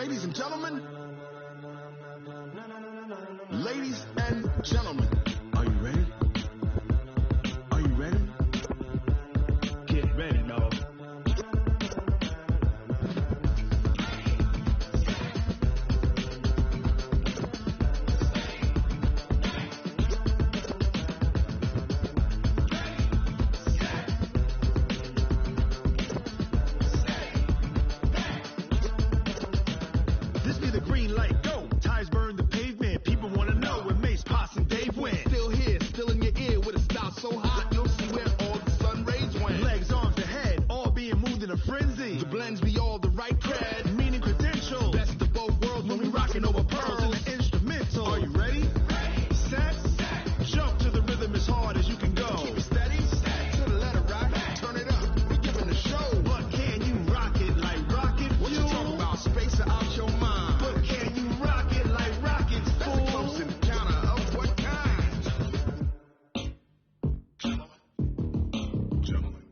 Ladies and gentlemen, are you ready? Are you ready? Get ready, dog. This be the green light, go. Tires burn the pavement. People want to know where Mace, Posse, and Dave went. Still here, still in your ear with a style so hot, you'll see where all the sun rays went. Legs, arms, and head, all being moved in a frenzy. The blends be all the right cred, meaning credentials. Best of both worlds when we rocking over pearls in the instrumental. Are you ready? Set, jump to the rhythm as hard as you can go. Keep it steady, to the letter rock, turn it up, we giving a show. But can you rock it like rocket fuel? What you talking about, space or out your mind? But can you rock it like rockets, fool? That's a close encounter of what kind?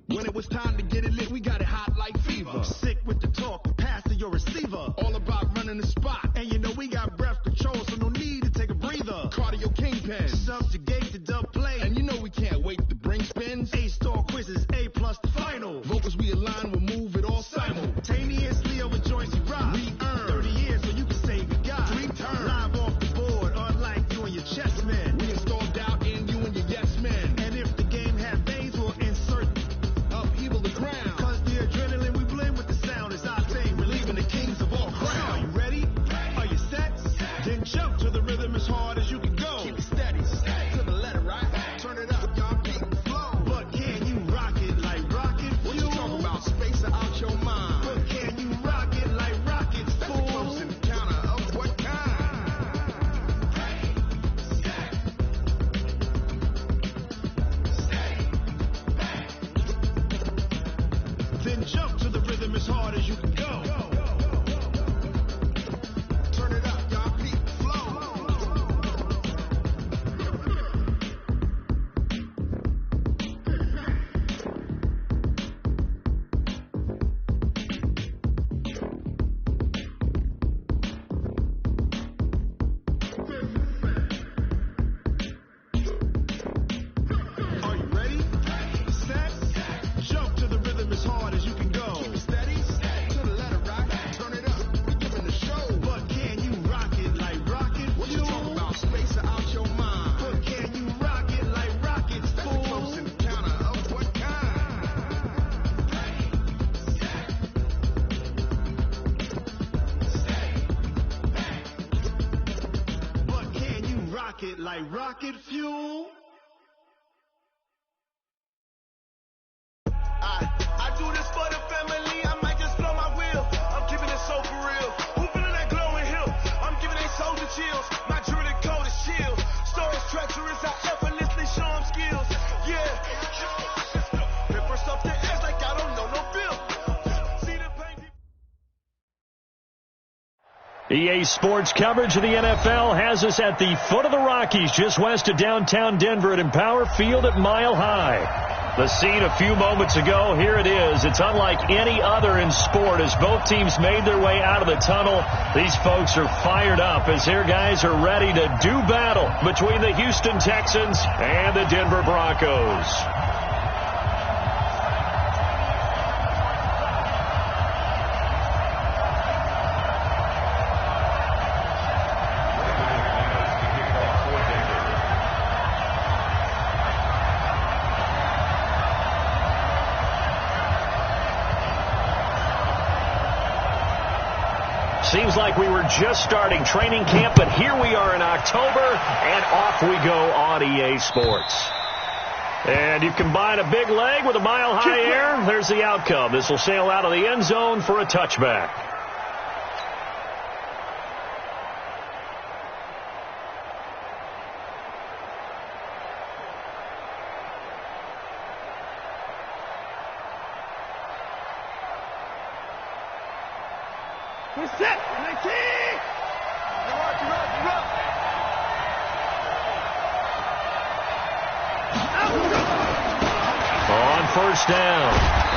When it was time to get it lit, we got it hot like fever. Sick with the talk, pass to your receiver. All about running the spot, and you know we got breath control, so no need to take a breather. Cardio kingpin, subjugate the dub play, and you know we can't wait to bring spins. A-star quizzes, A+ the final. Vocals we align, we'll move it all simultaneously over joints you rock. We earn 30 years so you can say we got 3 turns. Live off the board, unlike you and your chess men. We install doubt in you and your yes men. And if the game had veins, we'll insert upheaval the ground. Cause the adrenaline we blend with the sound is our thing, relieving the kings of all crowns. Are you ready? Are you set? Then jump to the rhythm as hard as you can go. Keep it steady, to the letter right. Turn it up, y'all keep the flow. But can you rock it like rocket fuel? What you talking about, space or out your mind? But can you rock it like rockets, fool? That's a close encounter of what kind? Then jump to the rhythm as hard as you can go. Turn it up, y'all keep the flow. Are you ready? Set, jump to the rhythm as hard as you can go. Keep it steady, to the letter rock, turn it up, we giving the show. But can you rock it like rocket fuel? What you talking about, space or out your mind? But can you rock it like rockets, fool? That's a close encounter of what kind? But can you rock it like rocket fuel? I do this for the family, I might just blow my wheel. I'm keeping it so for real. Who feeling that glowing hill? I'm giving they soldier chills. My jewelry coat is shield. Stories treacherous, I effortlessly show them skills. Yeah. Pepper stuff the ass like I don't know no bill. See the pain. EA Sports coverage of the NFL has us at the foot of the Rockies, just west of downtown Denver at Empower Field at Mile High. The scene a few moments ago, here it is. It's unlike any other in sport as both teams made their way out of the tunnel. These folks are fired up as their guys are ready to do battle between the Houston Texans and the Denver Broncos. Seems like we were just starting training camp, but here we are in October, and off we go on EA Sports. And you combine a big leg with a mile-high air, there's the outcome. This will sail out of the end zone for a touchback. We're set. 19. On first down,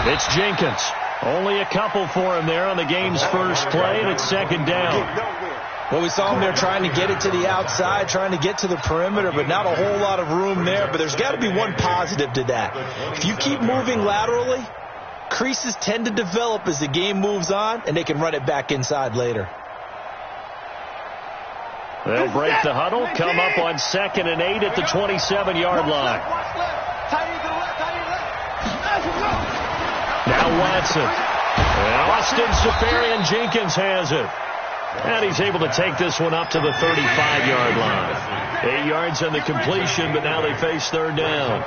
it's Jenkins. Only a couple for him there on the game's first play, and it's second down. Well, we saw him there trying to get it to the outside, trying to get to the perimeter, but not a whole lot of room there. But there's got to be one positive to that. If you keep moving laterally, creases tend to develop as the game moves on, and they can run it back inside later. They'll break the huddle, come up on 2nd and 8 at the 27-yard line. Now Watson. And Austin Seferian-Jenkins has it. And he's able to take this one up to the 35-yard line. 8 yards on the completion, but now they face third down.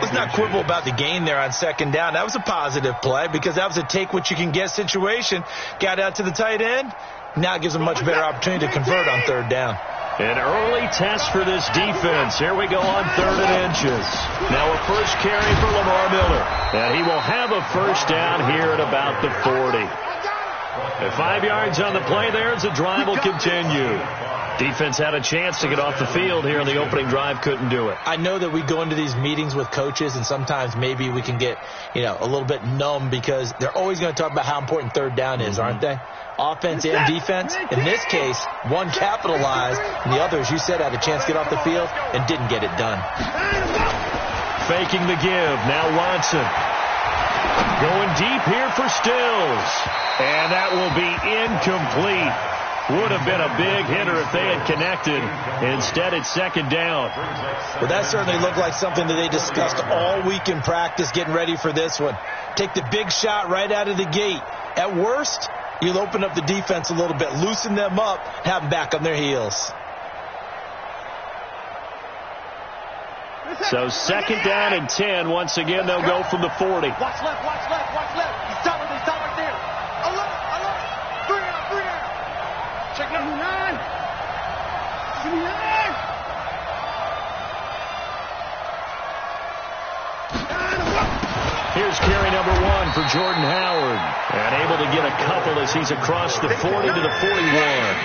Let's not quibble about the gain there on second down. That was a positive play because that was a take-what-you-can-get situation. Got out to the tight end. Now it gives them a much better opportunity to convert on third down. An early test for this defense. Here we go on 3rd and inches. Now a first carry for Lamar Miller. And he will have a first down here at about the 40. At 5 yards on the play there as the drive will continue. Defense had a chance to get off the field here in the opening drive, couldn't do it. I know that we go into these meetings with coaches, and sometimes maybe we can get, a little bit numb because they're always going to talk about how important third down is, aren't they? Offense and defense. In this case, one capitalized, and the other, as you said, had a chance to get off the field and didn't get it done. Faking the give. Now Watson. Going deep here for Stills. And that will be incomplete. Would have been a big hitter if they had connected. Instead, it's second down. Well, that certainly looked like something that they discussed all week in practice getting ready for this one. Take the big shot right out of the gate. At worst, you'll open up the defense a little bit, loosen them up, have them back on their heels. So second down and 10. Once again, they'll go from the 40. Watch left, watch left, watch left. He's top right there. Alert. 3 out. Check number 9. Give me 9. Here's carry number 1 for Jordan Howard. And able to get a couple as he's across the 40 to the 41.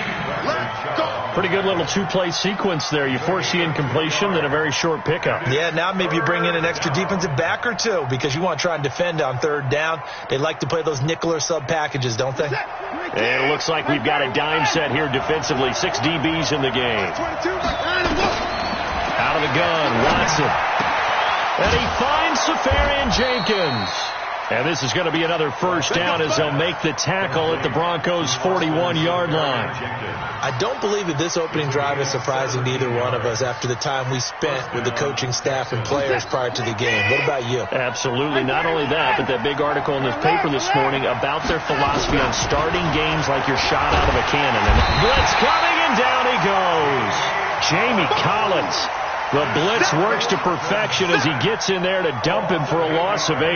Pretty good little two-play sequence there. You force the incompletion, then a very short pickup. Yeah, now maybe you bring in an extra defensive back or two because you want to try and defend on third down. They like to play those nickel or sub packages, don't they? And it looks like we've got a dime set here defensively. 6 DBs in the game. Out of the gun, Watson. And he finds Seferian-Jenkins. And this is going to be another first down as they'll make the tackle at the Broncos' 41-yard line. I don't believe that this opening drive is surprising to either one of us after the time we spent with the coaching staff and players prior to the game. What about you? Absolutely. Not only that, but that big article in this paper this morning about their philosophy on starting games like you're shot out of a cannon. And blitz coming, and down he goes. Jamie Collins. The blitz works to perfection as he gets in there to dump him for a loss of 8.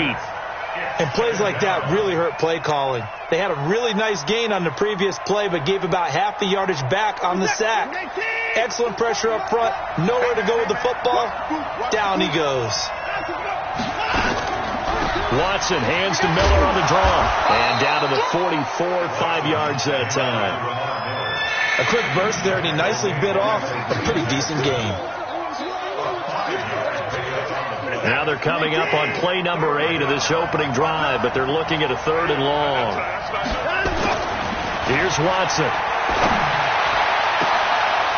And plays like that really hurt play calling. They had a really nice gain on the previous play, but gave about half the yardage back on the sack. Excellent pressure up front. Nowhere to go with the football. Down he goes. Watson hands to Miller on the draw. And down to the 44, 5 yards that time. A quick burst there, and he nicely bit off a pretty decent gain. Now they're coming up on play number 8 of this opening drive, but they're looking at a 3rd and long. Here's Watson.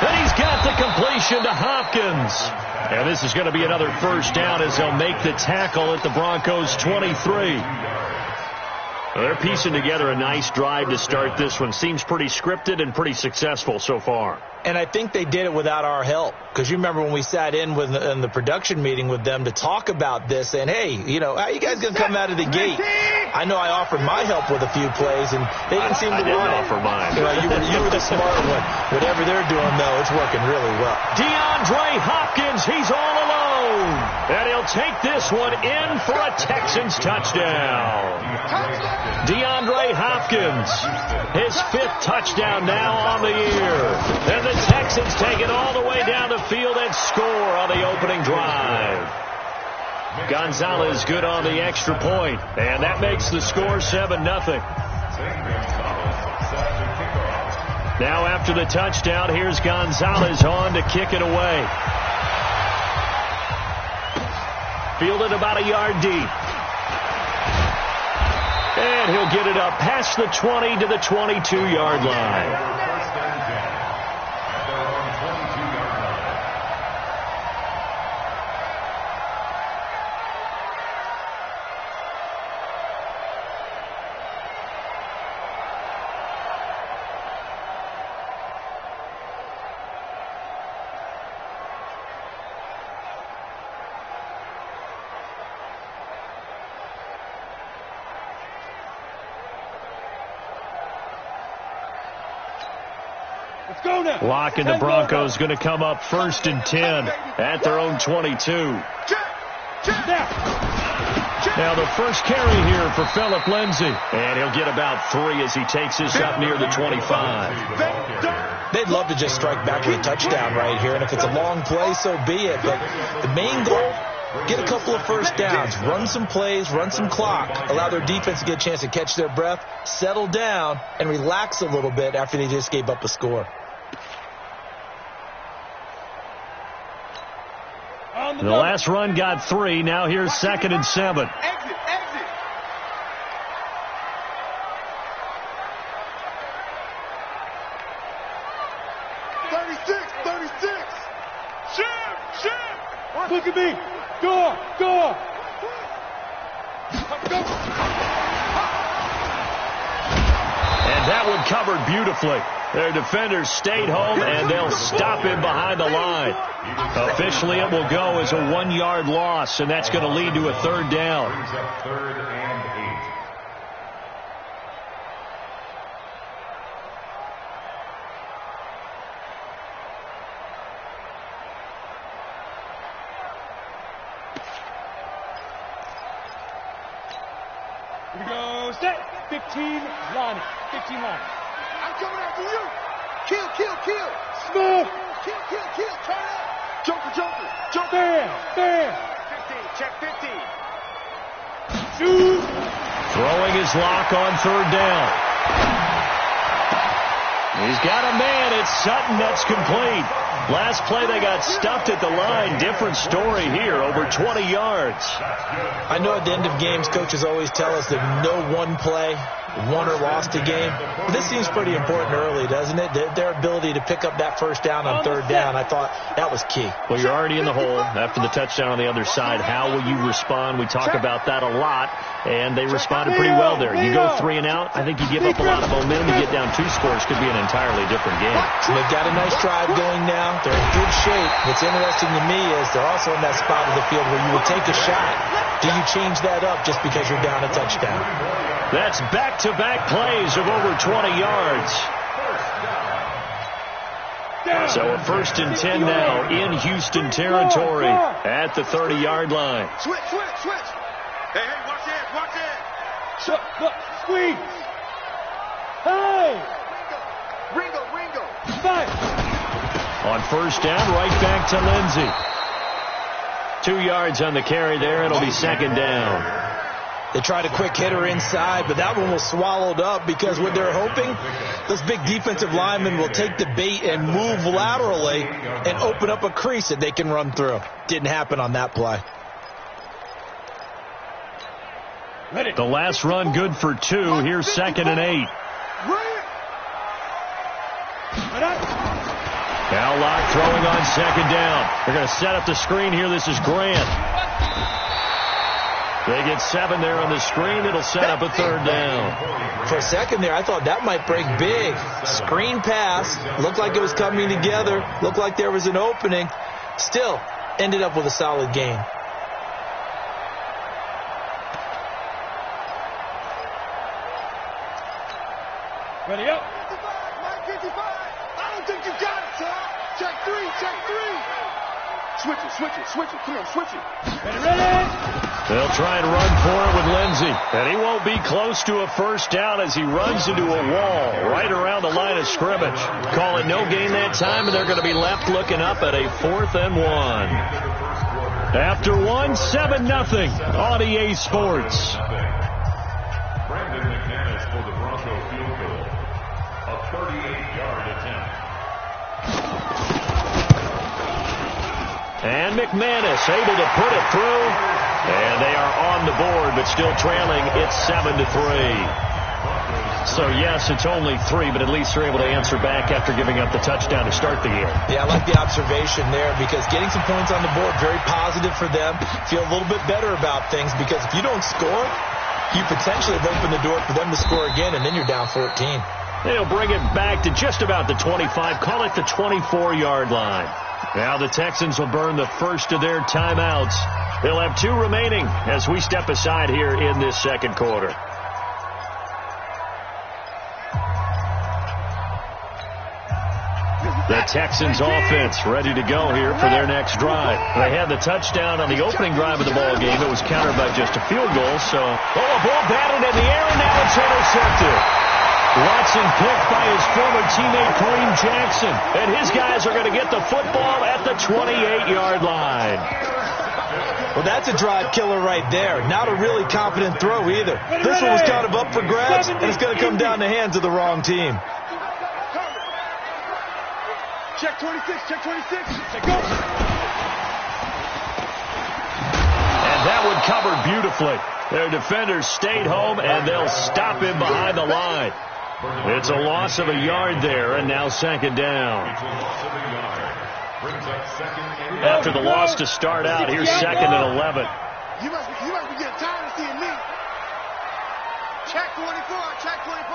And he's got the completion to Hopkins. And this is going to be another first down as they'll make the tackle at the Broncos' 23. Well, they're piecing together a nice drive to start this one. Seems pretty scripted and pretty successful so far. And I think they did it without our help. Because you remember when we sat in the production meeting with them to talk about this, saying, hey, how you guys going to come out of the gate? I know I offered my help with a few plays, and they didn't seem to want it. I didn't offer mine. You were the smart one. Whatever they're doing, though, it's working really well. DeAndre Hopkins, he's all alone. And he'll take this one in for a Texans touchdown. DeAndre Hopkins, his 5th touchdown now on the year. And the Texans take it all the way down the field and score on the opening drive. Gonzalez good on the extra point, and that makes the score 7-0. Now after the touchdown, here's Gonzalez on to kick it away. Fielded about a yard deep. And he'll get it up past the 20 to the 22-yard line. Lock and the Broncos going to come up 1st and 10 at their own 22. Now the first carry here for Phillip Lindsay. And he'll get about 3 as he takes this up near the 25. They'd love to just strike back with a touchdown right here. And if it's a long play, so be it. But the main goal, get a couple of first downs, run some plays, run some clock, allow their defense to get a chance to catch their breath, settle down, and relax a little bit after they just gave up a score. The last run got 3. Now here's 2nd and 7. Exit. 36. Shim. Look at me. Go. And that one covered beautifully. Their defenders stayed home, and they'll stop him behind the line. Officially, it will go as a 1-yard loss, and that's going to lead to a 3rd down. Third and 8. Here we go. Set. 15 line. I'm coming after you. Kill. Smooth. Kill. Turn up. Joker. Bam. 15. Check 15. Shoot. Throwing his lock on 3rd down. He's got a man. It's Sutton. That's complete. Last play, they got stuffed at the line. Different story here, over 20 yards. I know at the end of games, coaches always tell us that no one play won or lost a game. But this seems pretty important early, doesn't it? Their ability to pick up that first down on 3rd down, I thought that was key. Well, you're already in the hole after the touchdown on the other side. How will you respond? We talk about that a lot, and they responded pretty well there. You go 3 and out, I think you give up a lot of momentum. You get down 2 scores, could be an entirely different game. They've got a nice drive going now. They're in good shape. What's interesting to me is they're also in that spot of the field where you would take a shot. Do you change that up just because you're down a touchdown? That's back-to-back plays of over 20 yards. So a 1st and 10 now in Houston territory at the 30-yard line. Switch. Hey, watch it. Squeeze. Hey. Ringo. Fight. On 1st down, right back to Lindsay. 2 yards on the carry there. It'll be 2nd down. They tried a quick hitter inside, but that one was swallowed up because what they're hoping, those big defensive linemen will take the bait and move laterally and open up a crease that they can run through. Didn't happen on that play. The last run good for 2. Here's 2nd and 8. Now Locke throwing on 2nd down. They're going to set up the screen here. This is Grant. They get 7 there on the screen. It'll set up a 3rd down. For a second there, I thought that might break big. Screen pass. Looked like it was coming together. Looked like there was an opening. Still, ended up with a solid gain. Ready up. 55. I don't think you got it, Tom. Check 3. Switch it. Come on, switch it. Ready. They'll try and run for it with Lindsay. And he won't be close to a 1st down as he runs into a wall right around the line of scrimmage. Call it no gain that time, and they're going to be left looking up at a 4th and 1. After 7-0 on EA Sports. Brandon McManus for the Bronco field goal. A 38-yard attempt. And McManus able to put it through. And they are on on the board, but still trailing. It's 7-3. So, yes, it's only 3, but at least they're able to answer back after giving up the touchdown to start the game. Yeah, I like the observation there because getting some points on the board, very positive for them. Feel a little bit better about things because if you don't score, you potentially have opened the door for them to score again, and then you're down 14. They'll bring it back to just about the 25, call it the 24-yard line. Now the Texans will burn the first of their timeouts. They'll have 2 remaining as we step aside here in this second quarter. The Texans offense ready to go here for their next drive. They had the touchdown on the opening drive of the ball game. It was countered by just a field goal. So, a ball batted in the air, and now it's intercepted. Watson picked by his former teammate Kareem Jackson. And his guys are going to get the football at the 28-yard line. Well, that's a drive killer right there. Not a really confident throw either. This one was kind of up for grabs, and it's going to come down the hands of the wrong team. Check 26, check 26. Check go. And that one covered beautifully. Their defenders stayed home, and they'll stop him behind the line. It's a loss of a yard there, and now second down. After the loss to start out, here's second and 11. You must be getting tired of seeing me. Check 24, check 24.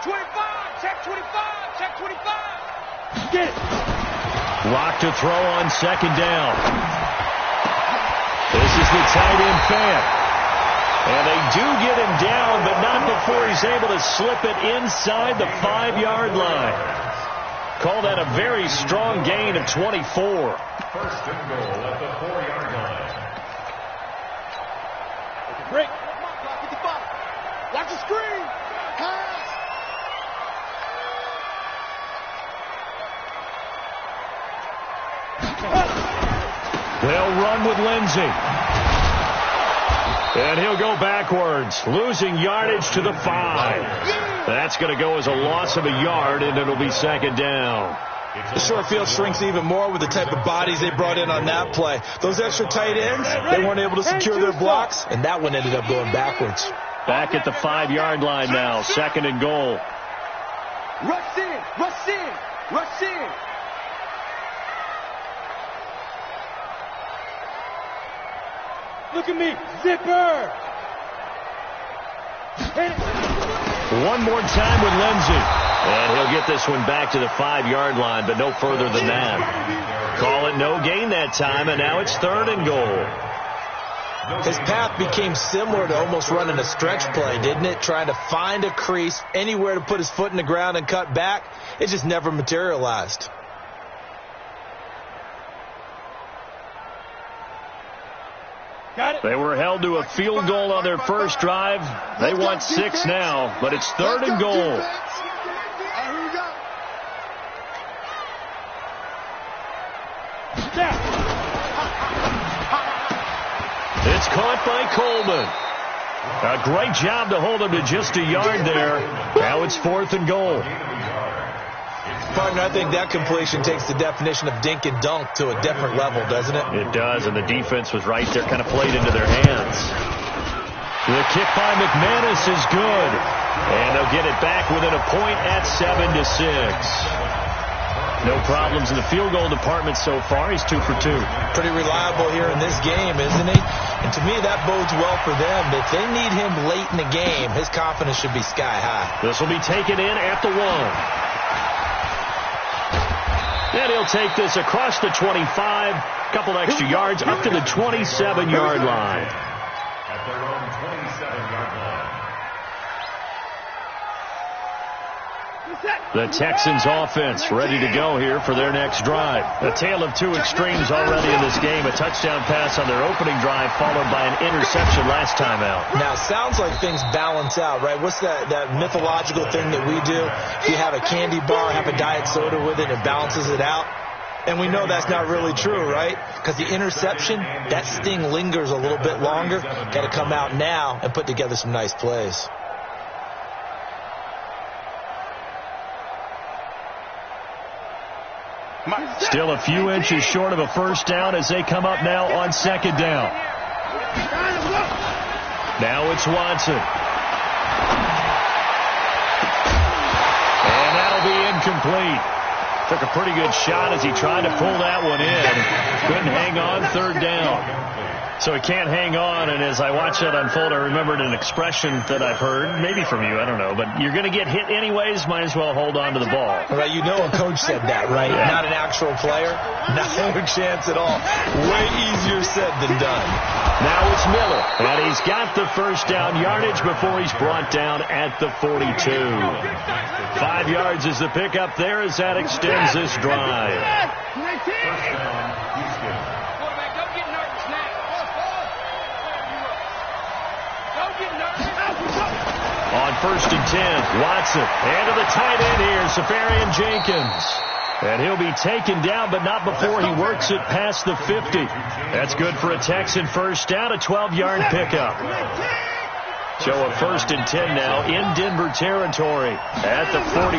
25, check 25, check 25. Get it. Lock to throw on second down. This is the tight end fan. And they do get him down, but not before he's able to slip it inside the 5-yard line. Call that a very strong gain of 24. First and goal at the 4-yard line. Break. Watch the screen. Pass. They'll run with Lindsey. And he'll go backwards, losing yardage to the 5. That's going to go as a loss of a yard, and it'll be second down. The short field shrinks even more with the type of bodies they brought in on that play. Those extra tight ends, they weren't able to secure their blocks, and that one ended up going backwards. Back at the 5-yard line now, second and goal. Rush in, rush in, rush in. Look at me, zipper. One more time with Lindsey. And he'll get this one back to the 5-yard line, but no further than that. Call it no gain that time, and now it's third and goal. His path became similar to almost running a stretch play, didn't it? Trying to find a crease, anywhere to put his foot in the ground and cut back. It just never materialized. They were held to a field goal on their first drive. They want 6 now, but it's third and goal. It's caught by Coleman. A great job to hold him to just a yard there. Now it's fourth and goal. Partner, I think that completion takes the definition of dink and dunk to a different level, doesn't it? It does, and the defense was right there, kind of played into their hands. The kick by McManus is good, and they'll get it back within a point at 7-6. No problems in the field goal department so far. He's 2 for 2. Pretty reliable here in this game, isn't he? And to me, that bodes well for them. If they need him late in the game, his confidence should be sky high. This will be taken in at the 1. And he'll take this across the 25, couple extra yards, up to the 27-yard line. At their own 27-yard line. The Texans offense ready to go here for their next drive. A tale of 2 extremes already in this game. A touchdown pass on their opening drive followed by an interception last time out. Now, sounds like things balance out, right? What's that mythological thing that we do? If you have a candy bar, have a diet soda with it, it balances it out. And we know that's not really true, right? Because the interception, that sting lingers a little bit longer. Got to come out now and put together some nice plays. Still a few inches short of a first down as they come up now on second down. Now it's Watson. And that'll be incomplete. Took a pretty good shot as he tried to pull that one in. Couldn't hang on, third down. So he can't hang on, and as I watched that unfold, I remembered an expression that I've heard, maybe from you, I don't know, but you're going to get hit anyways, might as well hold on to the ball. Right, you know a coach said that, right? Yeah. Not an actual player. No chance at all. Way easier said than done. Now it's Miller, and he's got the first down yardage before he's brought down at the 42. 5 yards is the pickup there as that extends this drive. On 1st and 10, Watson, and to the tight end here, Safarian Jenkins. And he'll be taken down, but not before he works it past the 50. That's good for a Texan first down, a 12-yard pickup. So a 1st and 10 now in Denver territory at the 46.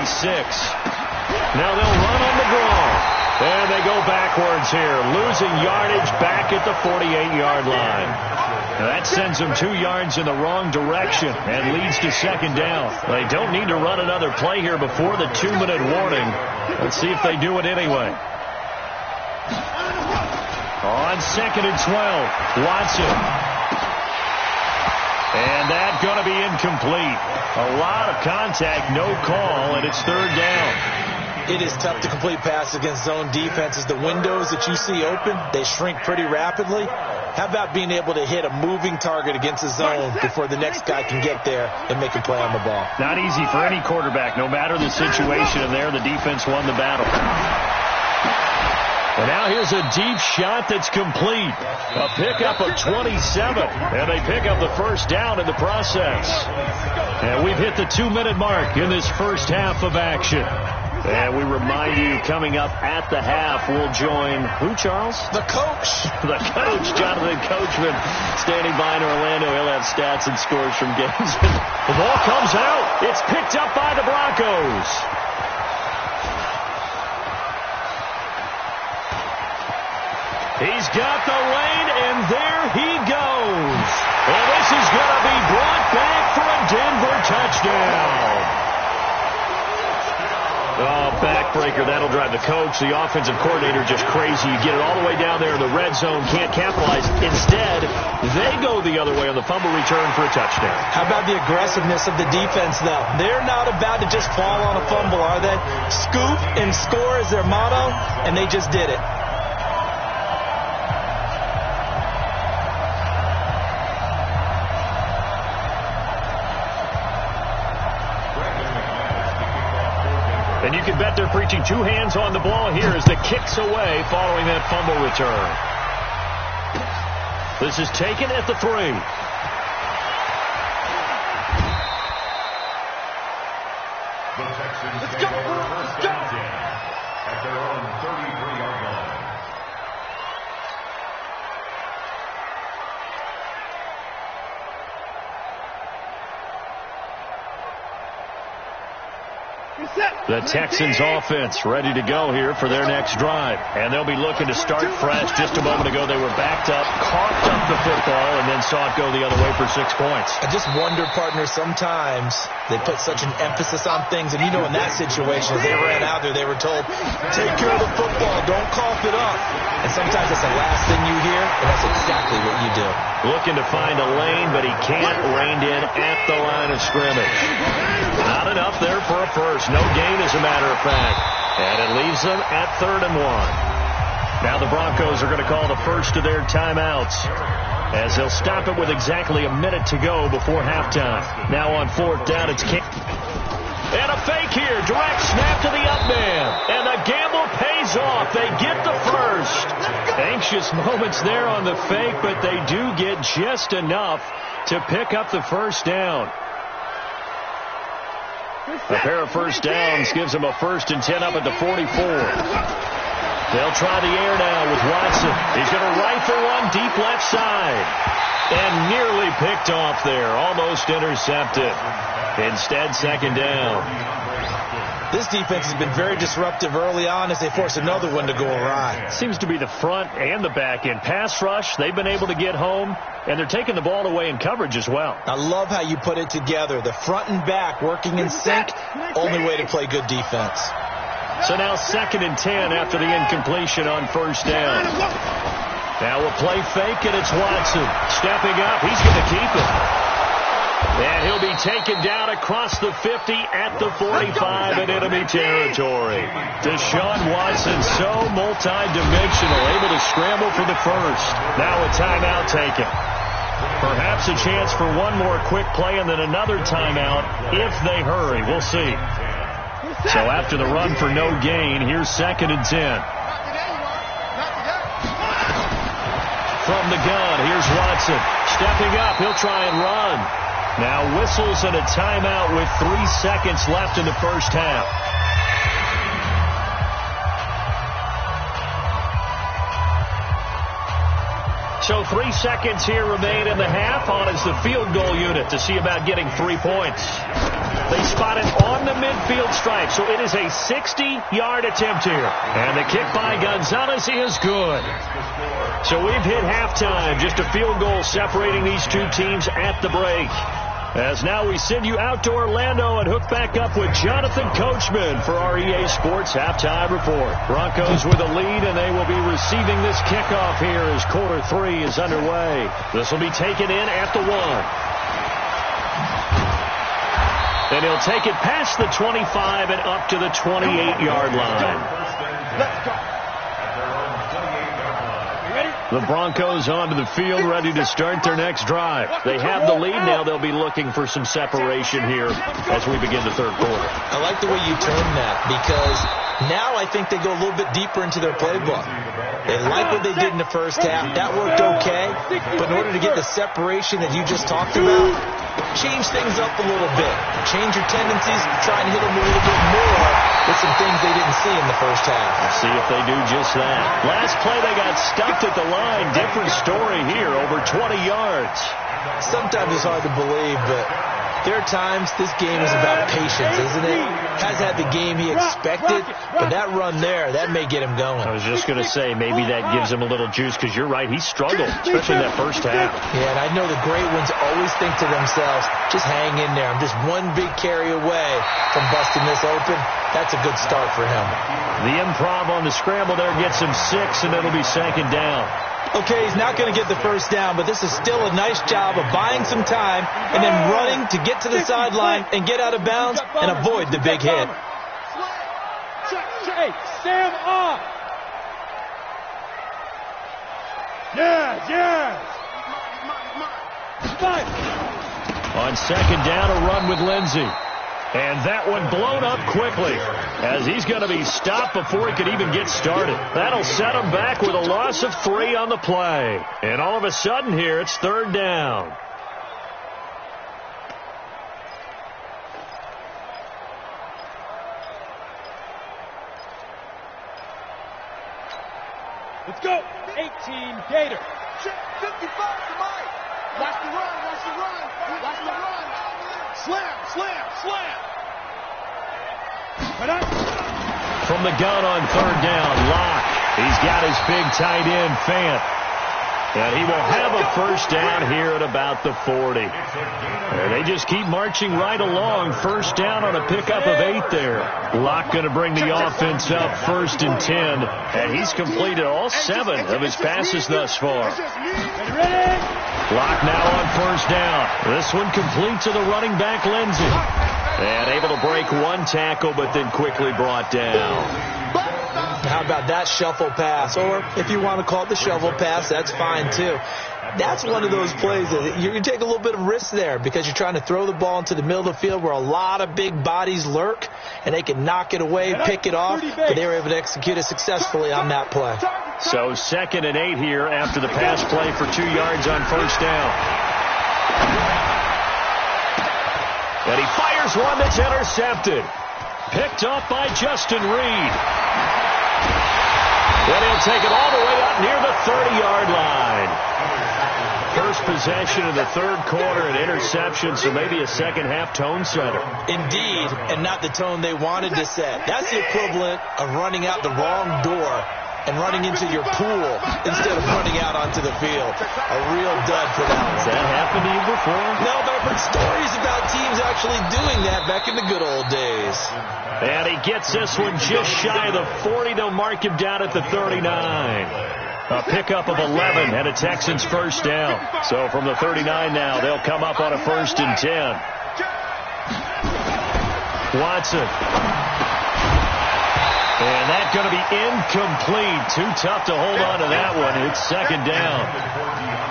Now they'll run on the draw. And they go backwards here, losing yardage back at the 48-yard line. Now that sends them 2 yards in the wrong direction and leads to second down. They don't need to run another play here before the 2-minute warning. Let's see if they do it anyway. On 2nd and 12, Watson. And that's going to be incomplete. A lot of contact, no call, and it's third down. It is tough to complete passes against zone defenses. The windows that you see open, they shrink pretty rapidly. How about being able to hit a moving target against a zone before the next guy can get there and make a play on the ball? Not easy for any quarterback, no matter the situation. And there, the defense won the battle. And now here's a deep shot that's complete. A pickup of 27. And they pick up the first down in the process. And we've hit the 2-minute mark in this first half of action. And we remind you, coming up at the half, we'll join who, Charles? The coach. The coach, Jonathan Coachman, standing by in Orlando. He'll have stats and scores from games. The ball comes out. It's picked up by the Broncos. He's got the lane, and there he goes. And this is going to be brought back for a Denver touchdown. Oh, backbreaker. That'll drive the coach, the offensive coordinator, just crazy. You get it all the way down there in the red zone, can't capitalize. Instead, they go the other way on the fumble return for a touchdown. How about the aggressiveness of the defense, though? They're not about to just fall on a fumble, are they? Scoop and score is their motto, and they just did it. And you can bet they're preaching 2 hands on the ball here as the kick's away following that fumble return. This is taken at the 3. The Texans take over first and 10 at their own 33-yard line. The Texans offense ready to go here for their next drive. And they'll be looking to start fresh. Just a moment ago, they were backed up, coughed up the football, and then saw it go the other way for 6 points. I just wonder, partner, sometimes they put such an emphasis on things. And you know, in that situation, as they ran out there, they were told, take care of the football, don't cough it up. And sometimes that's the last thing you hear, and that's exactly what you do. Looking to find a lane, but he can't. Reined in at the line of scrimmage. Not enough there for a first. No gain, as a matter of fact. And it leaves them at 3rd and 1. Now the Broncos are going to call the first of their timeouts, as they'll stop it with exactly a minute to go before halftime. Now on 4th down, it's King. And a fake here. Direct snap to the up man. And the gamble pays off. They get the first. Anxious moments there on the fake, but they do get just enough to pick up the first down. A pair of first downs gives them a 1st and 10 up at the 44. They'll try the air now with Watson. He's going to rifle one deep left side. And nearly picked off there. Almost intercepted. Instead, second down. This defense has been very disruptive early on as they force another one to go awry. Seems to be the front and the back end. Pass rush, they've been able to get home, and they're taking the ball away in coverage as well. I love how you put it together. The front and back working in sync, only way to play good defense. So now 2nd and 10 after the incompletion on first down. Now we'll play fake, and it's Watson. Stepping up, he's going to keep it. And he'll be taken down across the 50 at the 45 in enemy territory. Deshaun Watson, so multi-dimensional, able to scramble for the first. Now a timeout taken. Perhaps a chance for one more quick play and then another timeout if they hurry. We'll see. So after the run for no gain, here's 2nd and 10. From the gun, here's Watson. Stepping up, he'll try and run. Now whistles and a timeout with 3 seconds left in the first half. So 3 seconds here remain in the half. On is the field goal unit to see about getting 3 points. They spot it on the midfield stripe, so it is a 60-yard attempt here. And the kick by Gonzalez is good. So we've hit halftime, just a field goal separating these two teams at the break. As now we send you out to Orlando and hook back up with Jonathan Coachman for our EA Sports Halftime Report. Broncos with a lead, and they will be receiving this kickoff here as quarter 3 is underway. This will be taken in at the 1. And he'll take it past the 25 and up to the 28-yard line. Let's go. The Broncos onto the field, ready to start their next drive. They have the lead now. They'll be looking for some separation here as we begin the third quarter. I like the way you term that, because now I think they go a little bit deeper into their playbook. They like what they did in the first half. That worked okay. But in order to get the separation that you just talked about, change things up a little bit. Change your tendencies, try and hit them a little bit more with some things they didn't see in the first half. Let's see if they do just that. Last play, they got stuffed at the line. Different story here, over 20 yards. Sometimes it's hard to believe, but there are times this game is about patience, isn't it? Has had the game he expected, but that run there, that may get him going. I was just going to say, maybe that gives him a little juice, because you're right, he struggled, especially that first half. Yeah, and I know the great ones always think to themselves, just hang in there. I'm just one big carry away from busting this open. That's a good start for him. The improv on the scramble there gets him 6, and it'll be 2nd down. Okay, he's not going to get the first down, but this is still a nice job of buying some time and then running to get to the sideline and get out of bounds and avoid the big hit. Hey, Sam off. Yeah. On 2nd down, a run with Lindsey. And that one blown up quickly as he's going to be stopped before he could even get started. That'll set him back with a loss of 3 on the play. And all of a sudden here, it's 3rd down. Let's go. 18 Gator. 55 to Mike. Watch the run. Slam. From the gun on 3rd down, Locke. He's got his big tight end, Fant. And he will have a first down here at about the 40. And they just keep marching right along. First down on a pickup of 8 there. Locke going to bring the offense up 1st and 10. And he's completed all 7 of his passes thus far. Locke now on 1st down. This one complete to the running back, Lindsey. And able to break 1 tackle, but then quickly brought down. How about that shuffle pass? Or if you want to call it the shovel pass, that's fine too. That's one of those plays that you take a little bit of risk there because you're trying to throw the ball into the middle of the field where a lot of big bodies lurk, and they can knock it away, pick it off, but they were able to execute it successfully on that play. So 2nd and 8 here after the pass play for 2 yards on 1st down. And he fires one that's intercepted. Picked up by Justin Reed. Then he'll take it all the way up near the 30-yard line. First possession of the third quarter, an interception, so maybe a second-half tone setter. Indeed, and not the tone they wanted to set. That's the equivalent of running out the wrong door and running into your pool instead of running out onto the field. A real dud for that one. Has that happened to you before? No, but I've heard stories about teams actually doing that back in the good old days. And he gets this one just shy of the 40. They'll mark him down at the 39. A pickup of 11 and a Texans first down. So from the 39 now, they'll come up on a 1st and 10. Watson. And that's going to be incomplete. Too tough to hold on to that one. It's second down.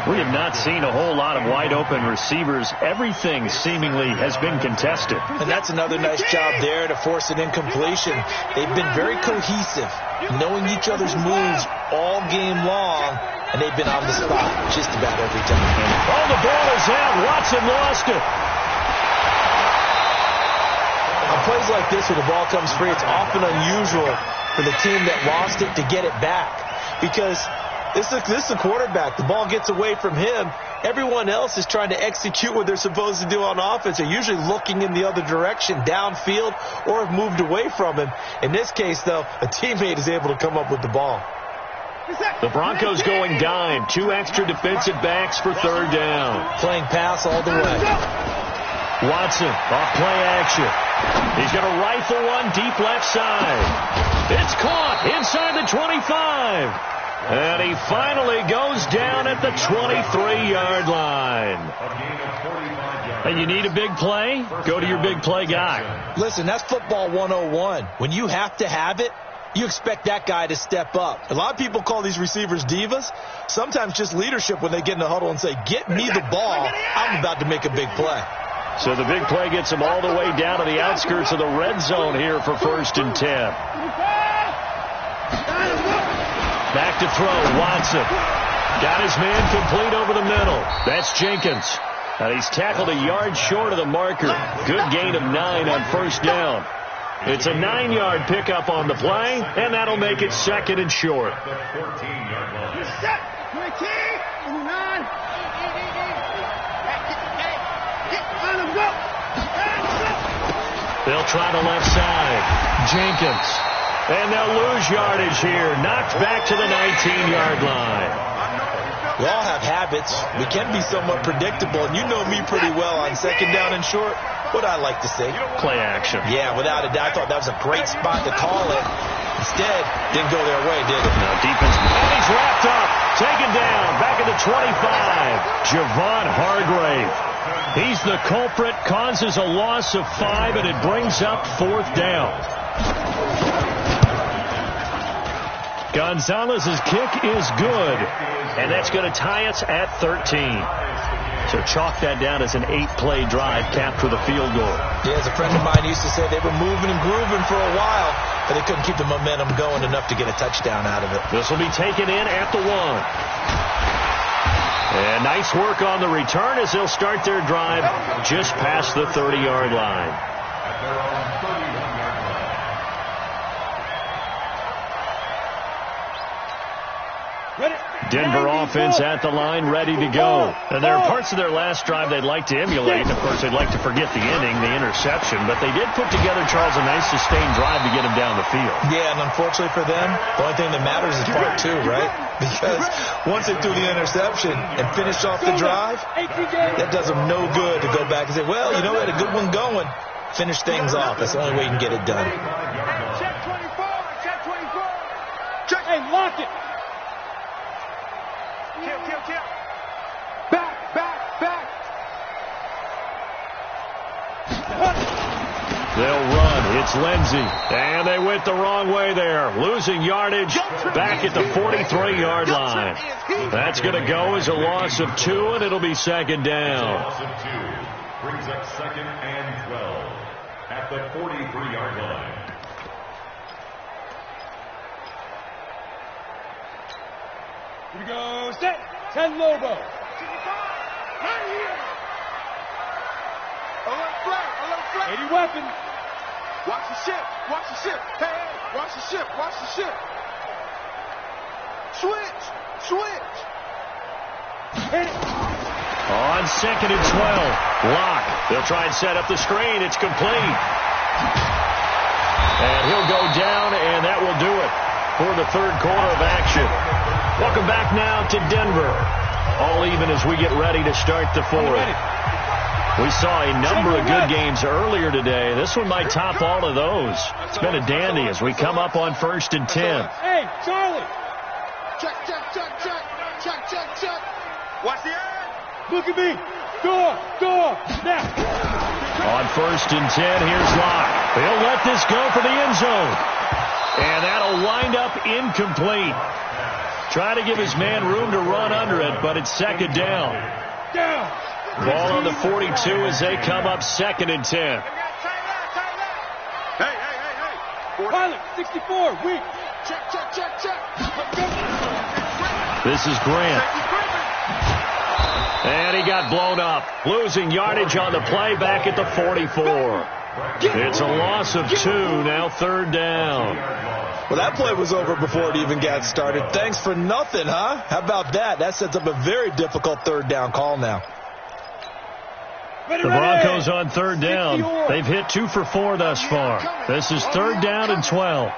We have not seen a whole lot of wide-open receivers. Everything seemingly has been contested. And that's another nice job there to force an incompletion. They've been very cohesive, knowing each other's moves all game long, and they've been on the spot just about every time. Oh, the ball is out. Watson lost it. On plays like this where the ball comes free, it's often unusual for the team that lost it to get it back. Because this is the quarterback. The ball gets away from him. Everyone else is trying to execute what they're supposed to do on offense. They're usually looking in the other direction, downfield, or have moved away from him. In this case, though, a teammate is able to come up with the ball. The Broncos going dime. 2 extra defensive backs for third down. Playing pass all the way. Watson off play action. He's going to rifle one deep left side. It's caught inside the 25. And he finally goes down at the 23-yard line. And you need a big play? Go to your big play guy. Listen, that's football 101. When you have to have it, you expect that guy to step up. A lot of people call these receivers divas. Sometimes just leadership when they get in the huddle and say, get me the ball. I'm about to make a big play. So the big play gets him all the way down to the outskirts of the red zone here for 1st and 10. Back to throw, Watson. Got his man complete over the middle. That's Jenkins. And he's tackled a yard short of the marker. Good gain of 9 on first down. It's a 9-yard pickup on the play, and that'll make it 2nd and short. They'll try the left side. Jenkins. And they'll lose yardage here. Knocked back to the 19-yard line. We all have habits. We can be somewhat predictable, and you know me pretty well on 2nd down and short. What I like to say? Play action. Yeah, without a doubt. I thought that was a great spot to call it. Instead, didn't go their way, did it? No, defense. And he's wrapped up. Taken down. Back at the 25. Javon Hargrave. He's the culprit. Causes a loss of 5, and it brings up 4th down. Gonzalez's kick is good, and that's going to tie us at 13. So chalk that down as an 8-play drive capped with a field goal. Yeah, as a friend of mine used to say, they were moving and grooving for a while, but they couldn't keep the momentum going enough to get a touchdown out of it. This will be taken in at the 1. And nice work on the return as they'll start their drive just past the 30-yard line. Denver offense at the line, ready to go. And there are parts of their last drive they'd like to emulate. And, of course, they'd like to forget the inning, the interception. But they did put together, Charles, a nice sustained drive to get him down the field. Yeah, and unfortunately for them, the only thing that matters is part 2, right? Because once they threw the interception and finished off the drive, that does them no good to go back and say, well, you know, we had a good one going. Finish things off. That's the only way you can get it done. Check 24. Check 24. Check. Hey, lock it. Kill. Back. They'll run. It's Lindsey. And they went the wrong way there. Losing yardage back at the 43-yard line. That's going to go as a loss of 2, and it'll be 2nd down. Loss of 2 brings up 2nd and 12 at the 43-yard line. Here we go. Set. 10 Lobo. Right here. Alert flag. 80 weapon. Watch the ship. Hey, watch the ship. Switch. Hit it. On 2nd and 12. Locke. They'll try and set up the screen. It's complete. And he'll go down, and that will do it for the third quarter of action. Welcome back now to Denver. All even as we get ready to start the fourth. We saw a number of good games earlier today. This one might top all of those. It's been a dandy as we come up on 1st and 10. Hey, Charlie. Check, check, check, check. Check, check, check. Watch the end. Look at me. Door. Now. On 1st and 10, here's Locke. He'll let this go for the end zone. And that'll wind up incomplete. Try to give his man room to run under it, but it's 2nd down. Ball on the 42 as they come up 2nd and 10. Hey. Pilot, 64, weak. Check. This is Grant. And he got blown up. Losing yardage on the play back at the 44. It's a loss of 2, now 3rd down. Well, that play was over before it even got started. Thanks for nothing, huh? How about that? That sets up a very difficult 3rd down call now. The Broncos on 3rd down. They've hit 2 for 4 thus far. This is 3rd down and 12.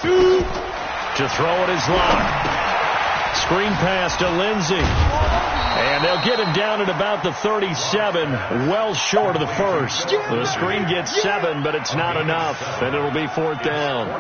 To throw it is Locke. Screen pass to Lindsey. And they'll get him down at about the 37, well short of the first. The screen gets 7, but it's not enough, and it'll be 4th down.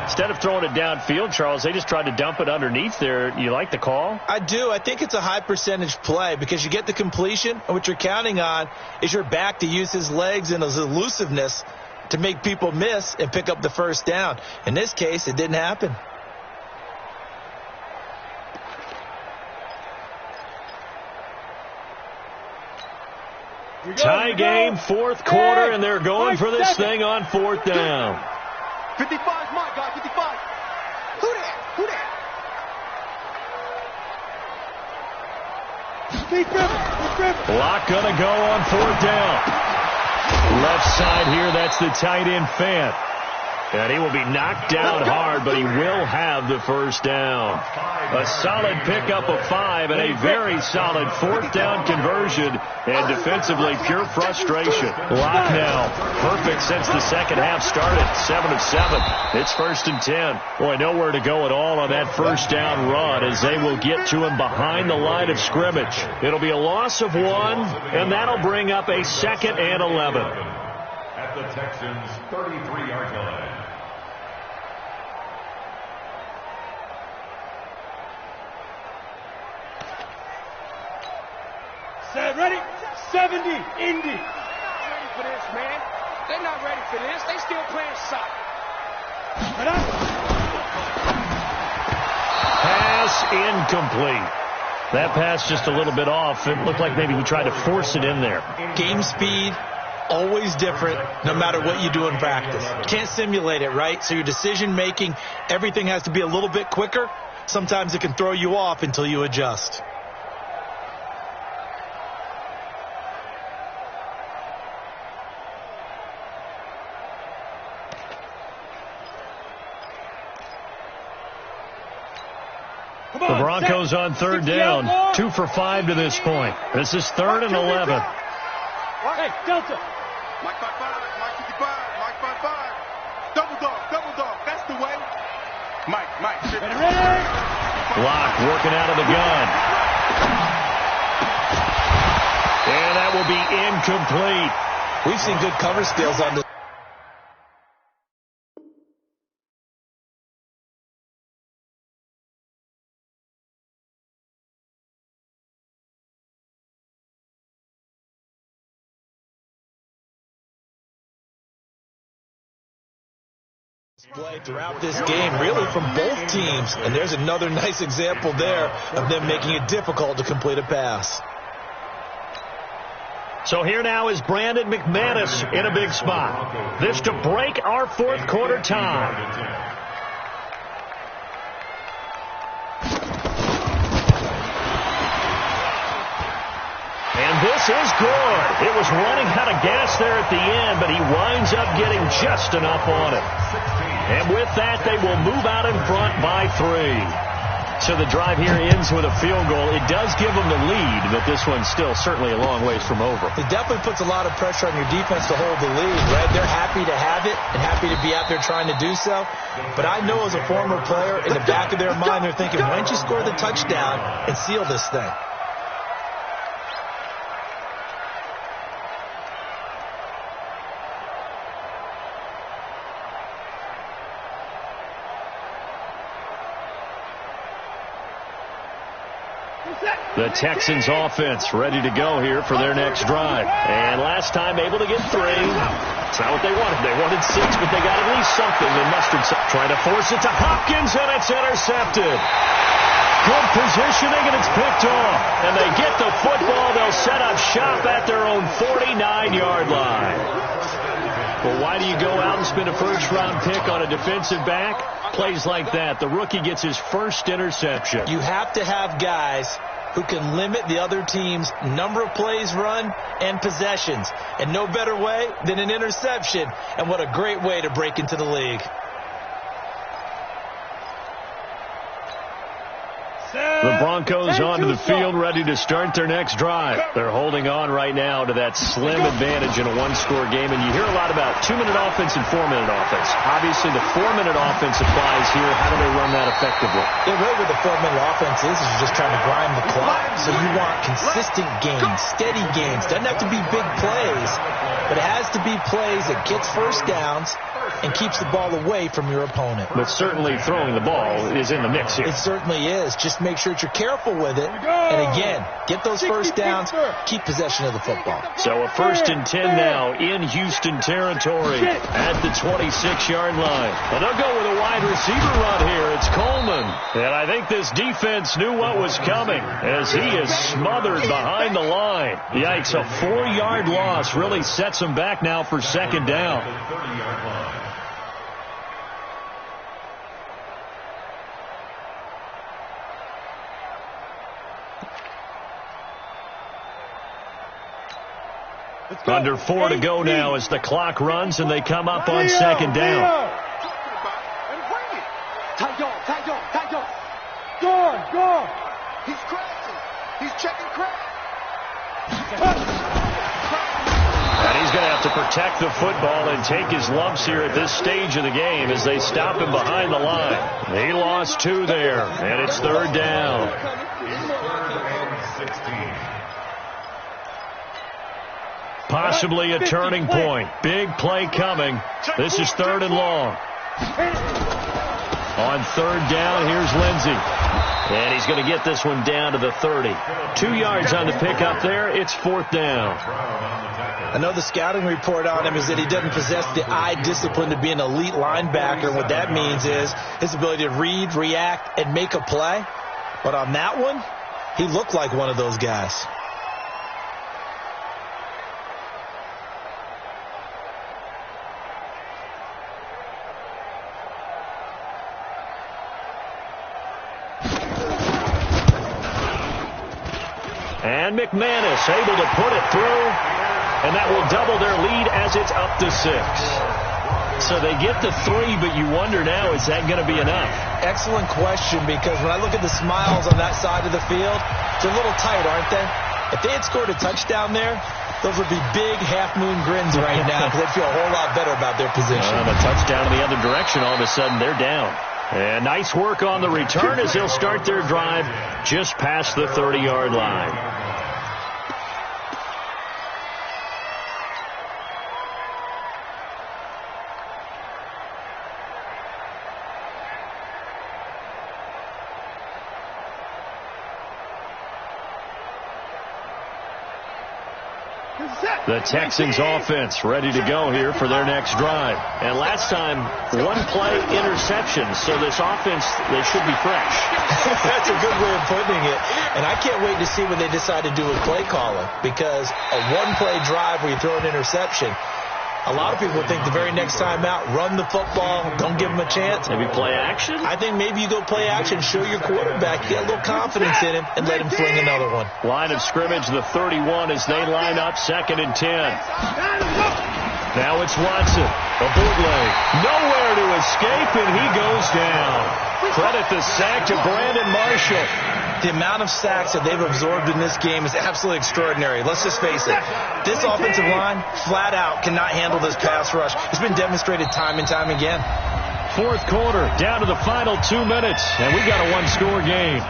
Instead of throwing it downfield, Charles, they just tried to dump it underneath there. You like the call? I do. I think it's a high percentage play because you get the completion, and what you're counting on is your back to use his legs and his elusiveness to make people miss and pick up the 1st down. In this case, it didn't happen. Tie game, 4th quarter, and they're going for this thing on 4th down. 55's my guy, 55. Who that? Locke gonna go on 4th down. Left side here, that's the tight end Fant. And he will be knocked down hard, but he will have the 1st down. A solid pickup of 5 and a very solid 4th down conversion. And defensively, pure frustration. Locke now, perfect since the second half started. 7 of 7. It's 1st and 10. Boy, nowhere to go at all on that 1st down run as they will get to him behind the line of scrimmage. It'll be a loss of 1, and that'll bring up a 2nd and 11. At the Texans' 33-yard line. Ready? 70, Indy. They're not ready for this, man. They're not ready for this. They still playing soccer. Pass incomplete. That pass just a little bit off. It looked like maybe he tried to force it in there. Game speed, always different, no matter what you do in practice. You can't simulate it, right? So your decision-making, everything has to be a little bit quicker. Sometimes it can throw you off until you adjust. The Broncos on 3rd down. 2 for 5 to this point. This is 3rd and 11. Hey, Delta. Mike 55, Mike 55, Mike 55. Double dog. That's the way. Mike. Ready? Locke working out of the gun. And that will be incomplete. We've seen good cover skills on this. Play throughout this game, really from both teams. And there's another nice example there of them making it difficult to complete a pass. So here now is Brandon McManus in a big spot. This to break our 4th quarter tie. And this is good. It was running out of gas there at the end, but he winds up getting just enough on it. And with that, they will move out in front by 3. So the drive here ends with a field goal. It does give them the lead, but this one's still certainly a long ways from over. It definitely puts a lot of pressure on your defense to hold the lead, right? They're happy to have it and happy to be out there trying to do so. But I know as a former player, in the back of their mind, they're thinking, why don't you score the touchdown and seal this thing? The Texans offense ready to go here for their next drive. And last time able to get 3. It's not what they wanted. They wanted 6, but they got at least something. They mustered something. Trying to force it to Hopkins, and it's intercepted. Good positioning, and it's picked off. And they get the football. They'll set up shop at their own 49-yard line. Well, why do you go out and spend a first-round pick on a defensive back? Plays like that. The rookie gets his first interception. You have to have guys who can limit the other team's number of plays run and possessions. And no better way than an interception. And what a great way to break into the league. The Broncos onto the field, ready to start their next drive. They're holding on right now to that slim advantage in a one-score game. And you hear a lot about 2-minute offense and 4-minute offense. Obviously, the 4-minute offense applies here. How do they run that effectively? Yeah, really what the 4-minute offense is you're just trying to grind the clock. So you want consistent gains, steady gains. Doesn't have to be big plays, but it has to be plays that gets first downs and keeps the ball away from your opponent. But certainly throwing the ball is in the mix here. It certainly is. Just make sure that you're careful with it. And again, get those first downs, keep possession of the football. So a 1st and 10 now in Houston territory at the 26-yard line. And they'll go with a wide receiver run here. It's Coleman. And I think this defense knew what was coming as he is smothered behind the line. Yikes, a 4-yard loss really sets him back now for 2nd down. Under 4 to go now as the clock runs and they come up on 2nd down. Go. He's crashing. He's checking crack. And he's going to have to protect the football and take his lumps here at this stage of the game as they stop him behind the line. He lost 2 there, and it's 3rd down. 3rd and 16. Possibly a turning point. Big play coming. This is 3rd and long. On 3rd down, here's Lindsey. And he's going to get this one down to the 30. 2 yards on the pickup there. It's 4th down. I know the scouting report on him is that he doesn't possess the eye discipline to be an elite linebacker. What that means is his ability to read, react, and make a play. But on that one, he looked like one of those guys. And McManus able to put it through, and that will double their lead as it's up to 6. So they get the 3, but you wonder now, is that going to be enough? Excellent question, because when I look at the smiles on that side of the field, it's a little tight, aren't they? If they had scored a touchdown there, those would be big half-moon grins right now because they'd feel a whole lot better about their position. The touchdown in the other direction, all of a sudden they're down. And nice work on the return as they'll start their drive just past the 30-yard line. The Texans offense ready to go here for their next drive. And last time, 1-play interception. So this offense, they should be fresh. That's a good way of putting it. And I can't wait to see what they decide to do with play calling. Because a 1-play drive where you throw an interception, a lot of people think the very next time out, run the football, don't give them a chance. Maybe play action? I think maybe you go play action, show your quarterback, get a little confidence in him, and let him fling another one. Line of scrimmage, the 31 as they line up 2nd and 10. Now it's Watson. A bootleg. Nowhere to escape, and he goes down. Credit the sack to Brandon Marshall. The amount of sacks that they've absorbed in this game is absolutely extraordinary. Let's just face it. This offensive line, flat out, cannot handle this pass rush. It's been demonstrated time and time again. Fourth quarter, down to the final 2 minutes, and we got a one-score game.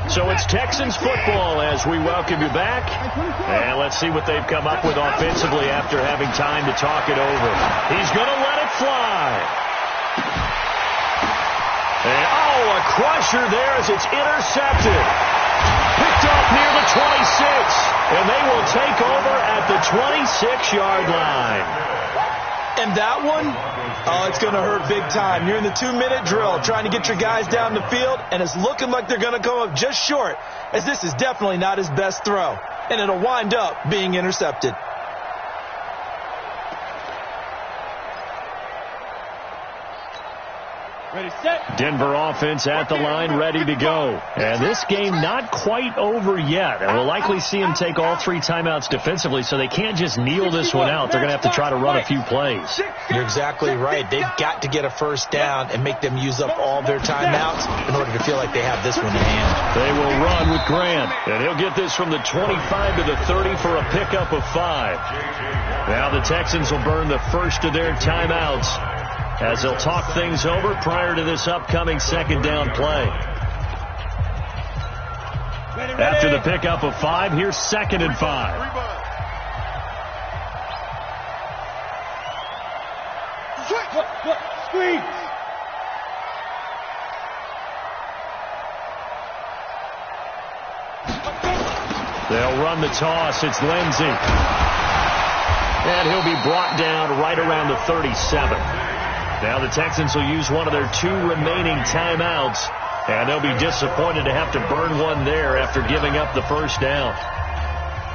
So it's Texans football as we welcome you back. And let's see what they've come up with offensively after having time to talk it over. He's going to let it fly. And, a crusher there as it's intercepted. Picked up near the 26. And they will take over at the 26-yard line. And that one, it's going to hurt big time. You're in the 2-minute drill trying to get your guys down the field, and it's looking like they're going to come up just short, as this is definitely not his best throw. And it'll wind up being intercepted. Ready, set. Denver offense at the line, ready to go. And this game not quite over yet. And we'll likely see them take all 3 timeouts defensively, so they can't just kneel this one out. They're going to have to try to run a few plays. You're exactly right. They've got to get a first down and make them use up all their timeouts in order to feel like they have this one in hand. They will run with Grant. And he'll get this from the 25 to the 30 for a pickup of 5. Now the Texans will burn the first of their timeouts as they'll talk things over prior to this upcoming second down play. After the pickup of 5, here's 2nd and 5. Screen. They'll run the toss. It's Lindsey. And he'll be brought down right around the 37. Now the Texans will use one of their 2 remaining timeouts, and they'll be disappointed to have to burn one there after giving up the first down.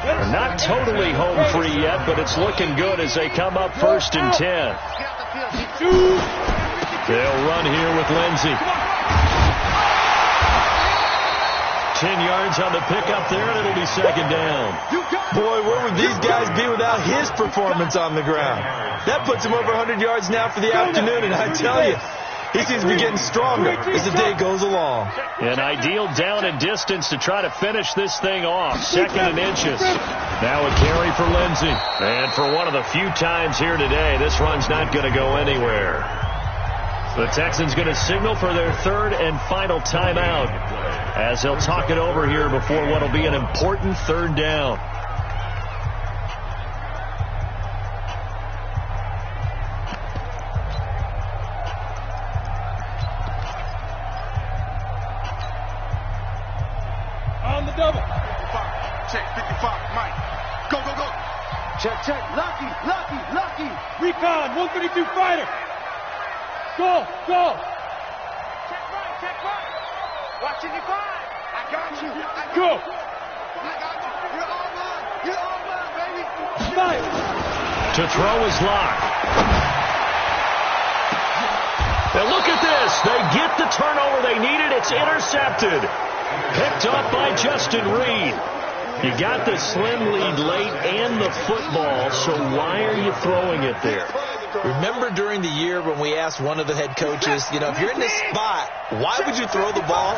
They're not totally home free yet, but it's looking good as they come up 1st and 10. They'll run here with Lindsey. 10 yards on the pickup there, and it'll be 2nd down. Boy, where would these guys be without his performance on the ground? That puts him over 100 yards now for the afternoon, and I tell you, he seems to be getting stronger as the day goes along. An ideal down and distance to try to finish this thing off. 2nd and inches. Now a carry for Lindsey. And for one of the few times here today, this run's not going to go anywhere. The Texans going to signal for their 3rd and final timeout as they'll talk it over here before what will be an important 3rd down. On the double. 55. Check, 55. Mike. Go, go, go. Check, check. Lucky. Recon, 132 fighter. Go. Check right. Watch it, divide. I got you. Go. I got you. You're all mine, baby. Fire. To throw is locked. Now look at this. They get the turnover they needed. It's intercepted. Picked up by Justin Reed. You got the slim lead late and the football, so why are you throwing it there? Remember during the year when we asked one of the head coaches, if you're in this spot, why would you throw the ball?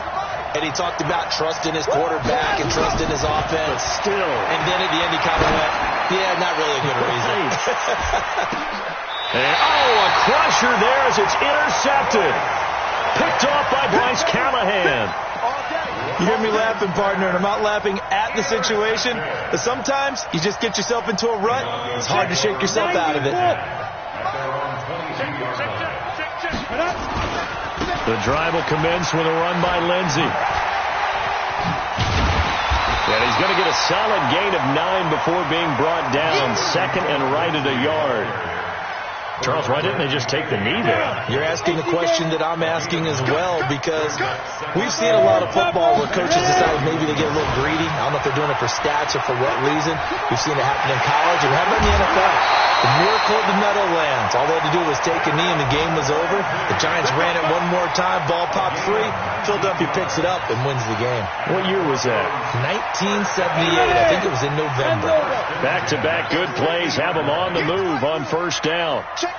And he talked about trust in his quarterback and trust in his offense. Still. And then at the end he kind of went, yeah, not really a good reason. And, a crusher there as it's intercepted. Picked off by Bryce Callahan. You hear me laughing, partner, and I'm not laughing at the situation. But sometimes you just get yourself into a rut. It's hard to shake yourself out of it. The drive will commence with a run by Lindsey. And he's going to get a solid gain of 9 before being brought down. 2nd and right at a yard. Charles, why didn't they just take the knee there? You're asking the question that I'm asking as well, because we've seen a lot of football where coaches decide maybe they get a little greedy. I don't know if they're doing it for stats or for what reason. We've seen it happen in college, and how about in the NFL? The miracle of the Meadowlands. All they had to do was take a knee, and the game was over. The Giants ran it one more time. Ball popped free. Philadelphia picks it up and wins the game. What year was that? 1978. I think it was in November. Back-to-back good plays have them on the move on first down. Hey,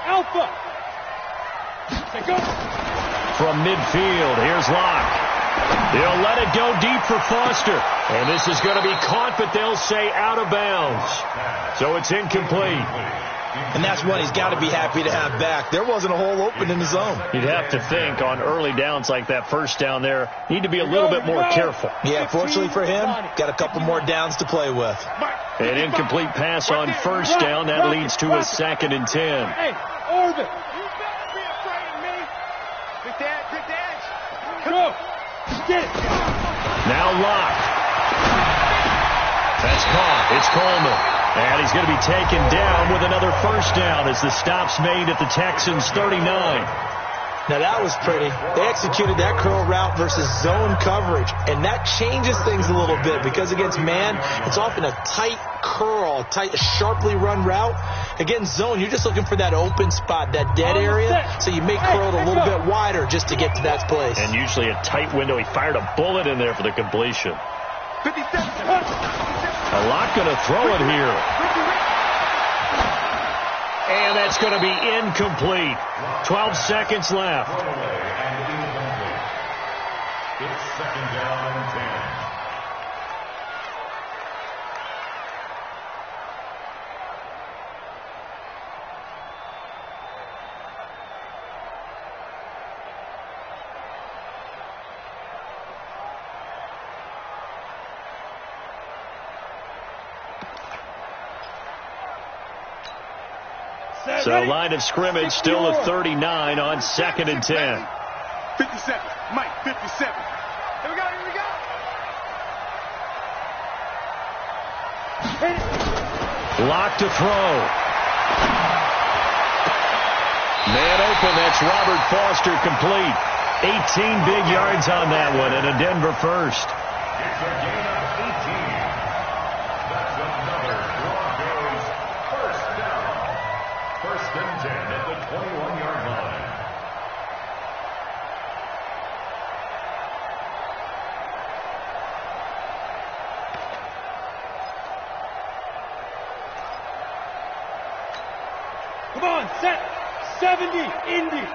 Alpha. Say go. From midfield, here's Locke. They'll let it go deep for Foster. And this is going to be caught, but they'll say out of bounds. So it's incomplete. And that's one he's got to be happy to have back. There wasn't a hole open in the zone. You'd have to think on early downs like that first down there, need to be a little bit more careful. Yeah, fortunately for him, got a couple more downs to play with. An incomplete pass on first down. That leads to a 2nd and 10. Hey, Orbit. You better be afraid of me. Big Dad's. Go. Get it. Now Locke. That's caught. It's Coleman. And he's going to be taken down with another first down as the stop's made at the Texans' 39. Now that was pretty. They executed that curl route versus zone coverage, and that changes things a little bit because against man, it's often a tight curl, tight, sharply run route. Against zone, you're just looking for that open spot, that dead area, so you make curl a little bit wider just to get to that place. And usually a tight window. He fired a bullet in there for the completion. 57. A lot going to throw it here. And that's going to be incomplete. 12 seconds left. It's 2nd down and 10. So line of scrimmage still at 39 on 2nd and 10. 57. Mike, 57. Here we go. Lock to throw. Man open, that's Robert Foster complete. 18 big yards on that one and a Denver first. It's a gain of 18. That's another Broncos first down. 1st and 10 at the 21-yard line. Come on, set. 70, Indy.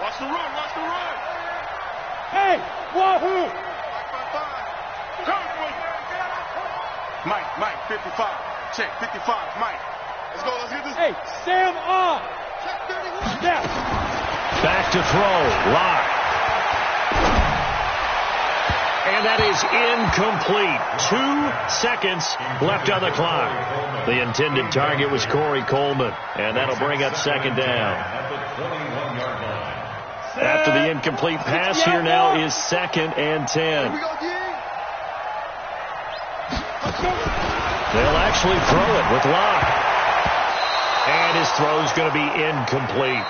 Watch the run. Hey, wahoo. Mike, 55. Check, 55. Mike. Let's get this. Hey, Sam on. Check 31. Yeah. Back to throw. Lock. And that is incomplete. 2 seconds left on the clock. The intended target was Corey Coleman. And that'll bring up 2nd down. At the 21-yard line. After the incomplete pass, here now is 2nd and 10. They'll actually throw it with Locke. And his throw's going to be incomplete.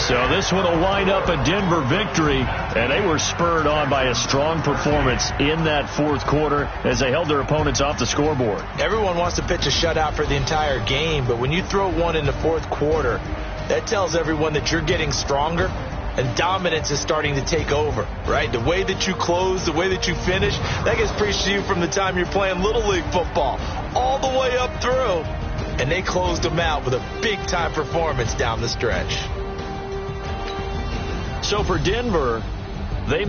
So this one will wind up a Denver victory, and they were spurred on by a strong performance in that 4th quarter as they held their opponents off the scoreboard. Everyone wants to pitch a shutout for the entire game, but when you throw one in the 4th quarter, that tells everyone that you're getting stronger and dominance is starting to take over, right? The way that you close, the way that you finish, that gets preached to you from the time you're playing Little League football all the way up through. And they closed them out with a big-time performance down the stretch. So for Denver, they